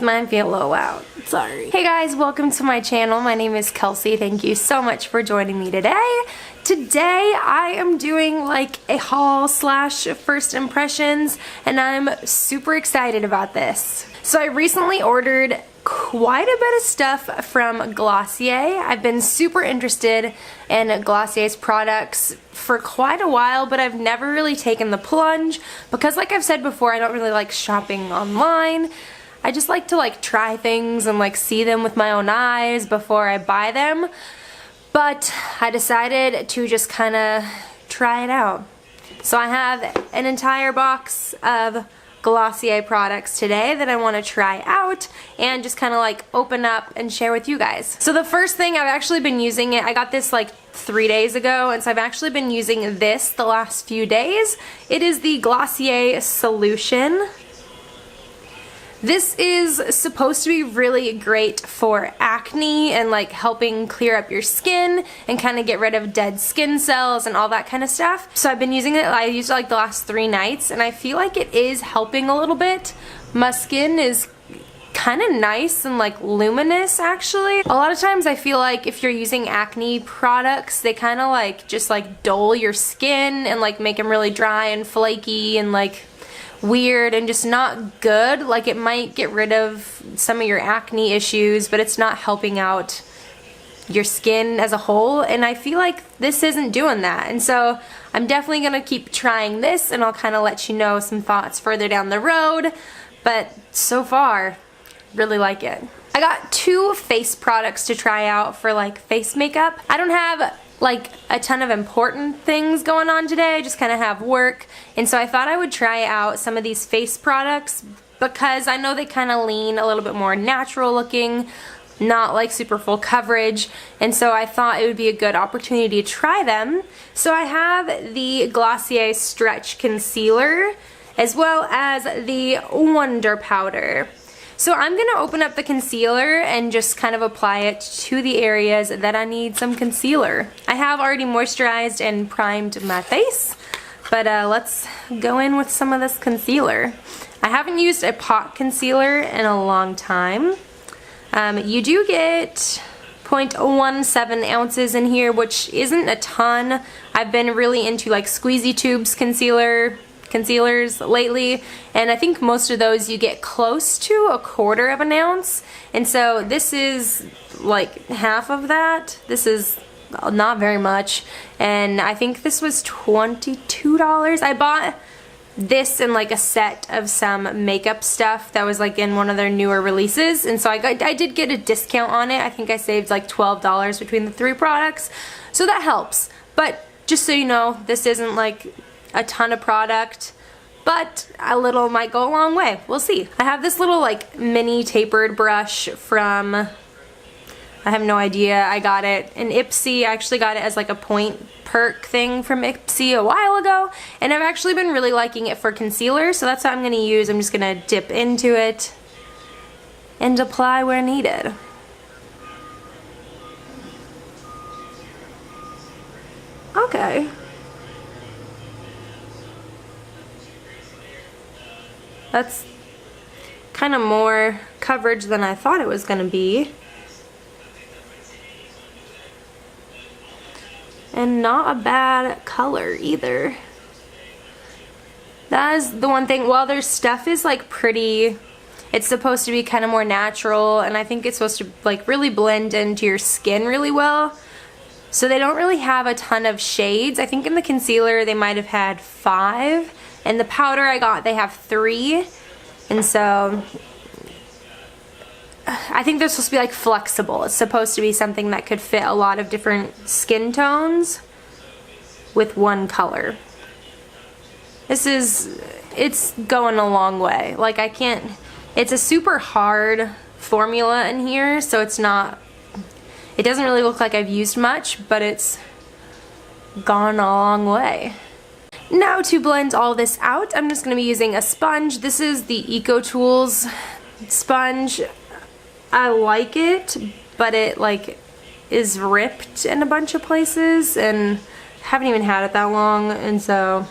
might be a little loud. Sorry. Hey guys, welcome to my channel. My name is Kelsey. Thank you so much for joining me today. Today I am doing like a haul slash first impressions, and I'm super excited about this. So I recently ordered quite a bit of stuff from Glossier. I've been super interested in Glossier's products for quite a while, but I've never really taken the plunge because, like I've said before, I don't really like shopping online. I just like to try things and see them with my own eyes before I buy them. But I decided to just kind of try it out. So I have an entire box of Glossier products today that I want to try out and just kind of open up and share with you guys. So the first thing, I've actually been using it, I got this 3 days ago, and so I've actually been using this the last few days. It is the Glossier Solution. This is supposed to be really great for acne and helping clear up your skin and kind of get rid of dead skin cells and all that kind of stuff. So I've been using it, I used it the last 3 nights, and I feel like it is helping a little bit. My skin is kind of nice and luminous actually. A lot of times I feel like if you're using acne products, they kind of just dull your skin and make them really dry and flaky and weird and just not good. It might get rid of some of your acne issues, but it's not helping out your skin as a whole, and I feel like this isn't doing that. And so I'm definitely gonna keep trying this, and I'll kind of let you know some thoughts further down the road, but so far really like it. I got 2 face products to try out for face makeup. I don't have a ton of important things going on today. I just kind of have work, and so I thought I would try out some of these face products because I know they kind of lean a little bit more natural looking, not super full coverage, and so I thought it would be a good opportunity to try them. So I have the Glossier Stretch Concealer as well as the Wonder Powder. So I'm going to open up the concealer and just kind of apply it to the areas that I need some concealer. I have already moisturized and primed my face, but let's go in with some of this concealer. I haven't used a pot concealer in a long time. You do get 0.17 ounces in here, which isn't a ton. I've been really into squeezy tubes concealers lately, and I think most of those you get close to 1/4 ounce, and so this is half of that. This is not very much, and I think this was $22. I bought this in a set of some makeup stuff that was in one of their newer releases, and so I did get a discount on it. I think I saved $12 between the 3 products, so that helps. But just so you know, this isn't a ton of product, but a little might go a long way. We'll see. I have this little mini tapered brush from, I have no idea, I got it in Ipsy. I actually got it as a point perk thing from Ipsy a while ago, and I've actually been really liking it for concealer, so that's what I'm going to use. I'm just going to dip into it and apply where needed. Okay. That's kind of more coverage than I thought it was going to be. And not a bad color either. That is the one thing. While their stuff is pretty, it's supposed to be kind of more natural, and I think it's supposed to really blend into your skin really well. So they don't really have a ton of shades. I think in the concealer they might have had 5. And the powder I got, they have 3, and so I think they're supposed to be flexible. It's supposed to be something that could fit a lot of different skin tones with one color. It's going a long way. It's a super hard formula in here, so it doesn't really look like I've used much, but it's gone a long way. Now to blend all this out, I'm just going to be using a sponge. This is the EcoTools sponge. I like it, but it is ripped in a bunch of places, and haven't even had it that long, and so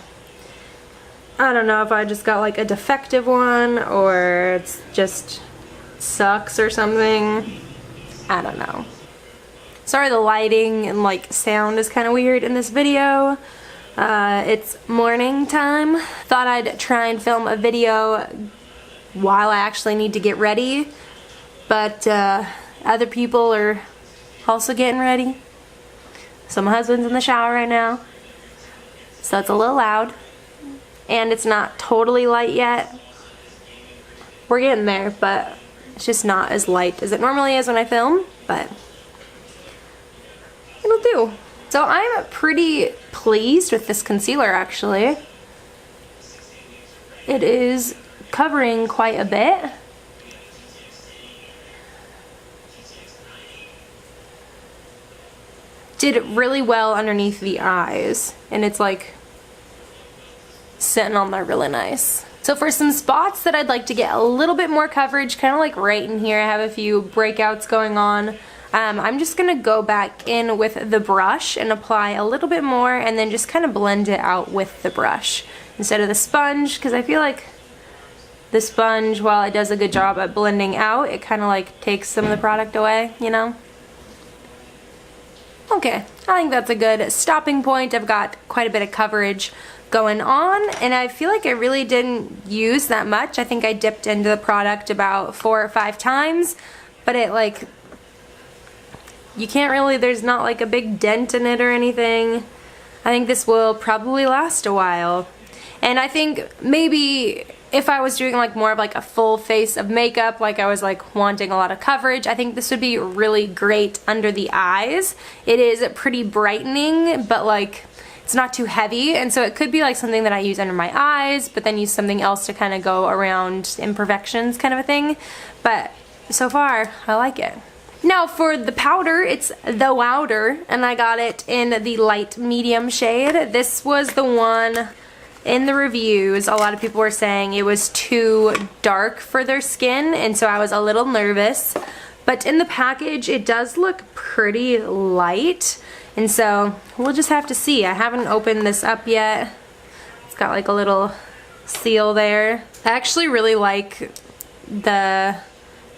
I don't know if I just got a defective one or it's just sucks or something. I don't know. Sorry the lighting and like sound is kind of weird in this video. It's morning time. Thought I'd try and film a video while I actually need to get ready, but other people are also getting ready. So my husband's in the shower right now, so it's a little loud, and it's not totally light yet. We're getting there, but it's just not as light as it normally is when I film, but it'll do. So I'm pretty pleased with this concealer actually. It is covering quite a bit. Did really well underneath the eyes, and it's like sitting on there really nice. So for some spots that I'd like to get a little bit more coverage, kind of like right in here, I have a few breakouts going on. I'm just gonna go back in with the brush and apply a little bit more, and then just kind of blend it out with the brush instead of the sponge, because I feel like the sponge, while it does a good job at blending out, it kind of like takes some of the product away, you know? Okay, I think that's a good stopping point. I've got quite a bit of coverage going on, and I feel like I really didn't use that much. I think I dipped into the product about 4 or 5 times, but it like, you can't really, there's not like a big dent in it or anything. I think this will probably last a while. And I think maybe if I was doing like more of like a full face of makeup, like I was like wanting a lot of coverage, I think this would be really great under the eyes. It is pretty brightening, but like it's not too heavy, and so it could be like something that I use under my eyes, but then use something else to kind of go around imperfections kind of a thing. But so far, I like it. Now for the powder, it's the Wowder, and I got it in the light medium shade. This was the one in the reviews. A lot of people were saying it was too dark for their skin, and so I was a little nervous. But in the package, it does look pretty light, and so we'll just have to see. I haven't opened this up yet. It's got like a little seal there. I actually really like the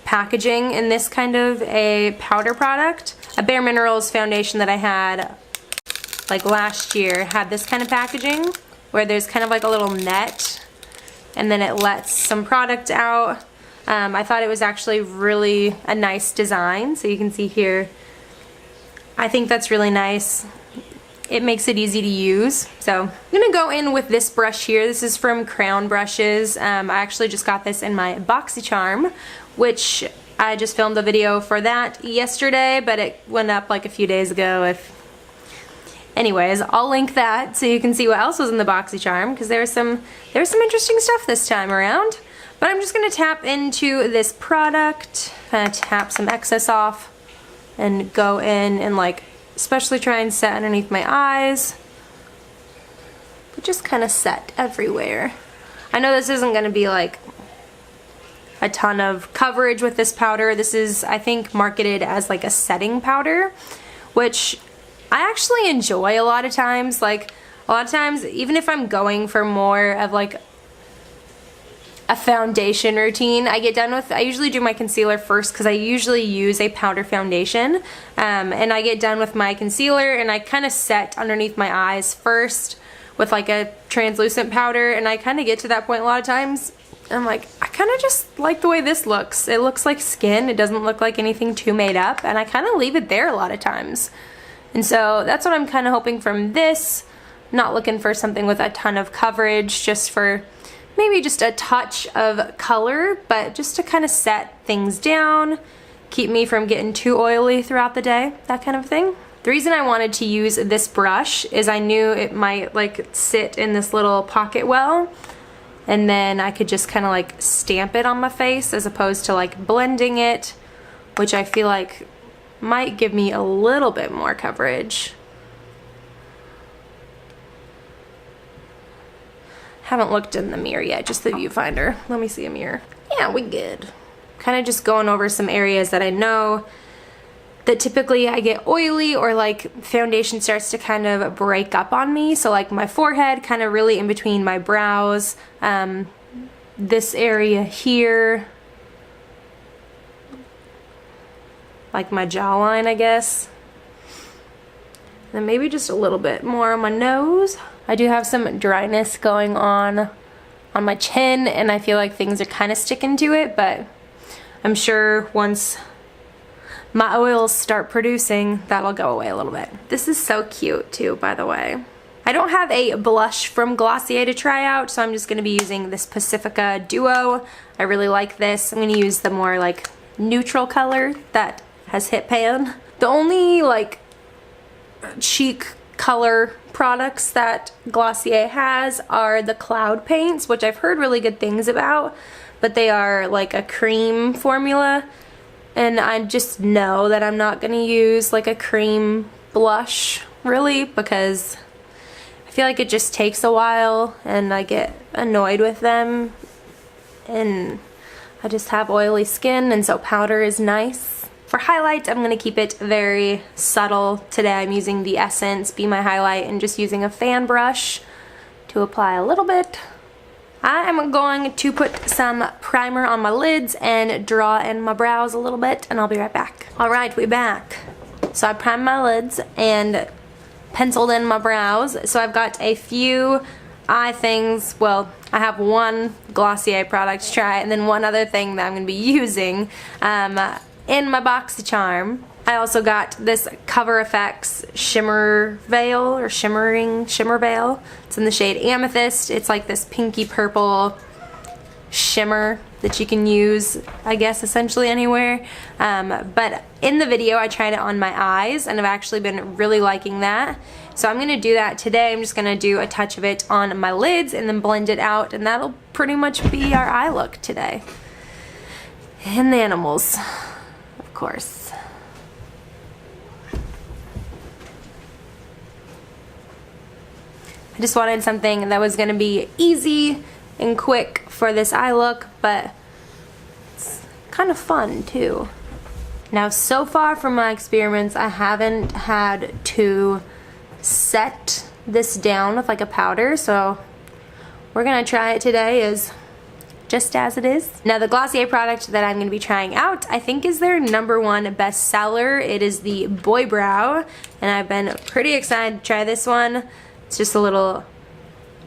packaging in this kind of a powder product. A Bare Minerals foundation that I had like last year had this kind of packaging where there's kind of like a little net and then it lets some product out. I thought it was actually really a nice design, so you can see here. I think that's really nice. It makes it easy to use. So I'm gonna go in with this brush here. This is from Crown Brushes. I actually just got this in my BoxyCharm, which I just filmed a video for that yesterday, but it went up like a few days ago. Anyways, I'll link that so you can see what else was in the BoxyCharm, because there was some interesting stuff this time around. But I'm just gonna tap into this product, kind of tap some excess off, and go in and like especially try and set underneath my eyes, but just kind of set everywhere. I know this isn't gonna be like a ton of coverage with this powder. This is, I think, marketed as like a setting powder, which I actually enjoy a lot of times. Like a lot of times, even if I'm going for more of like a foundation routine, I usually do my concealer first because I usually use a powder foundation, and I get done with my concealer and I kind of set underneath my eyes first with like a translucent powder, and I kind of get to that point a lot of times. I'm like, I kind of just like the way this looks. It looks like skin. It doesn't look like anything too made up, and I kind of leave it there a lot of times. And so that's what I'm kind of hoping from this. Not looking for something with a ton of coverage, just for maybe just a touch of color, but just to kind of set things down, keep me from getting too oily throughout the day, that kind of thing. The reason I wanted to use this brush is I knew it might like sit in this little pocket well, and then I could just kind of like stamp it on my face as opposed to like blending it, which I feel like might give me a little bit more coverage. Haven't looked in the mirror yet, just the viewfinder. Let me see a mirror. Yeah, we good. Kind of just going over some areas that I know that typically I get oily, or like foundation starts to kind of break up on me. So like my forehead, kind of really in between my brows, this area here, like my jawline, I guess. And maybe just a little bit more on my nose. I do have some dryness going on my chin, and I feel like things are kind of sticking to it, but I'm sure once my oils start producing, that'll go away a little bit. This is so cute too, by the way. I don't have a blush from Glossier to try out, so I'm just gonna be using this Pacifica Duo. I really like this. I'm gonna use the more like neutral color that has hit pan. The only like cheek color products that Glossier has are the cloud paints, which I've heard really good things about, but they are like a cream formula, and I just know that I'm not gonna use like a cream blush really, because I feel like it just takes a while and I get annoyed with them, and I just have oily skin, and so powder is nice. For highlight, I'm gonna keep it very subtle. Today I'm using the Essence Be My Highlight and just using a fan brush to apply a little bit. I am going to put some primer on my lids and draw in my brows a little bit, and I'll be right back. Alright, we're back. So I primed my lids and penciled in my brows. So I've got a few eye things. Well, I have one Glossier product to try, and then one other thing that I'm going to be using in my BoxyCharm. I also got this Cover FX shimmer veil, or shimmer veil. It's in the shade Amethyst. It's like this pinky purple shimmer that you can use, I guess, essentially anywhere. But in the video I tried it on my eyes, and I've actually been really liking that. So I'm gonna do that today. I'm just gonna do a touch of it on my lids and then blend it out, and that'll pretty much be our eye look today. And the animals, of course. I just wanted something that was gonna be easy and quick for this eye look, but it's kind of fun too. Now, so far from my experiments, I haven't had to set this down with like a powder, so we're gonna try it today as just as it is. Now, the Glossier product that I'm gonna be trying out, I think is their #1 bestseller. It is the Boy Brow, and I've been pretty excited to try this one. It's just a little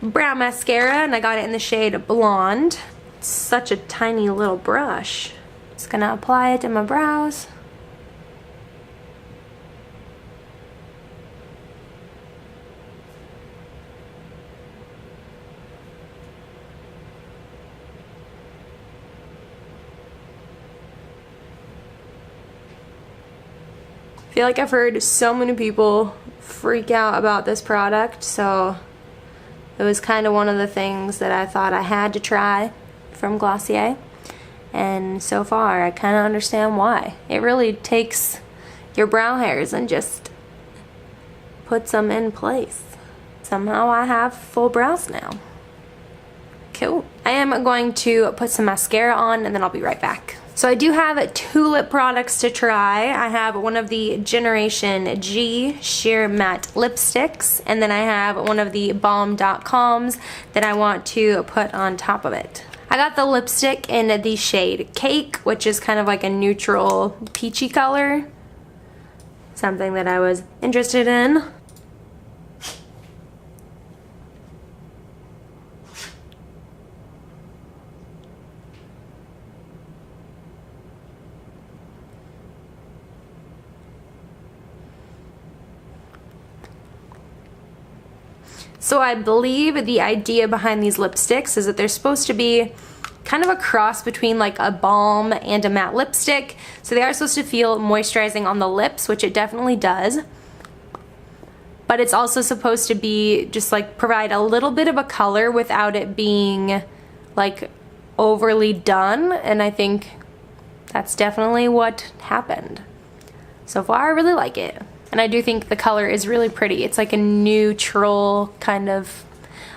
brow mascara, and I got it in the shade Blonde. It's such a tiny little brush. Just gonna apply it to my brows. I feel like I've heard so many people freak out about this product, so it was kind of one of the things that I thought I had to try from Glossier, and so far I kind of understand why. It really takes your brow hairs and just puts them in place. Somehow I have full brows now. Cool. I am going to put some mascara on, and then I'll be right back. So I do have 2 lip products to try. I have one of the Generation G Sheer Matte Lipsticks, and then I have one of the Balm.coms that I want to put on top of it. I got the lipstick in the shade Cake, which is kind of like a neutral peachy color. Something that I was interested in. So I believe the idea behind these lipsticks is that they're supposed to be kind of a cross between like a balm and a matte lipstick. So they are supposed to feel moisturizing on the lips, which it definitely does. But it's also supposed to be just like provide a little bit of a color without it being like overly done. And I think that's definitely what happened. So far I really like it. And I do think the color is really pretty. It's like a neutral kind of,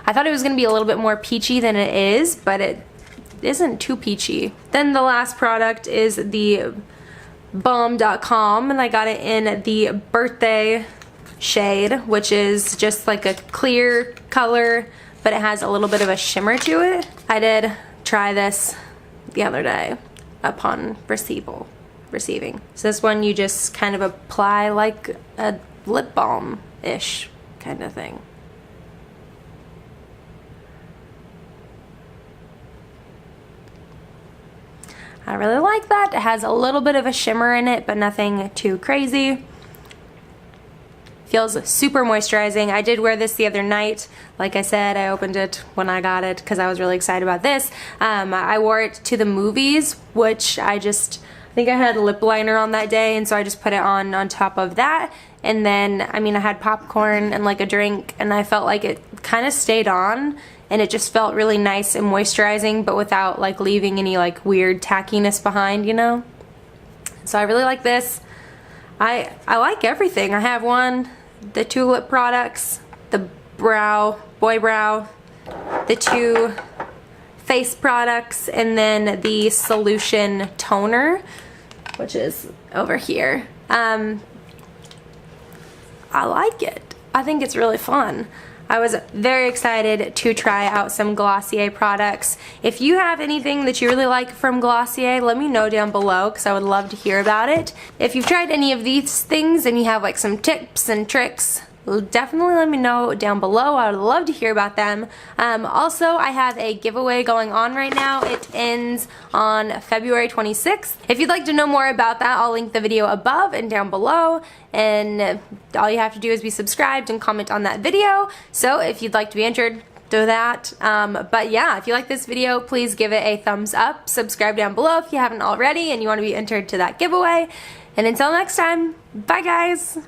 I thought it was going to be a little bit more peachy than it is, but it isn't too peachy. Then the last product is the Balm.com, and I got it in the Birthday shade, which is just like a clear color, but it has a little bit of a shimmer to it. I did try this the other day upon receival. receiving. So this one you just kind of apply like a lip balm-ish kind of thing. I really like that. It has a little bit of a shimmer in it, but nothing too crazy. Feels super moisturizing. I did wear this the other night. Like I said, I opened it when I got it because I was really excited about this. I wore it to the movies, which I think I had a lip liner on that day, and so I just put it on top of that. And then, I mean, I had popcorn and like a drink, and I felt like it kind of stayed on, and it just felt really nice and moisturizing, but without like leaving any like weird tackiness behind, you know? So I really like this. I like everything. I have the 2 lip products, the boy brow, the 2 face products, and then the solution toner, which is over here. I like it. I think it's really fun. I was very excited to try out some Glossier products. If you have anything that you really like from Glossier, let me know down below because I would love to hear about it. If you've tried any of these things and you have like some tips and tricks, definitely let me know down below. I would love to hear about them. Also, I have a giveaway going on right now. It ends on February 26th. If you'd like to know more about that, I'll link the video above and down below. And all you have to do is be subscribed and comment on that video. So if you'd like to be entered, do that. But yeah, if you like this video, please give it a thumbs up. Subscribe down below if you haven't already and you want to be entered to that giveaway. And until next time, bye guys!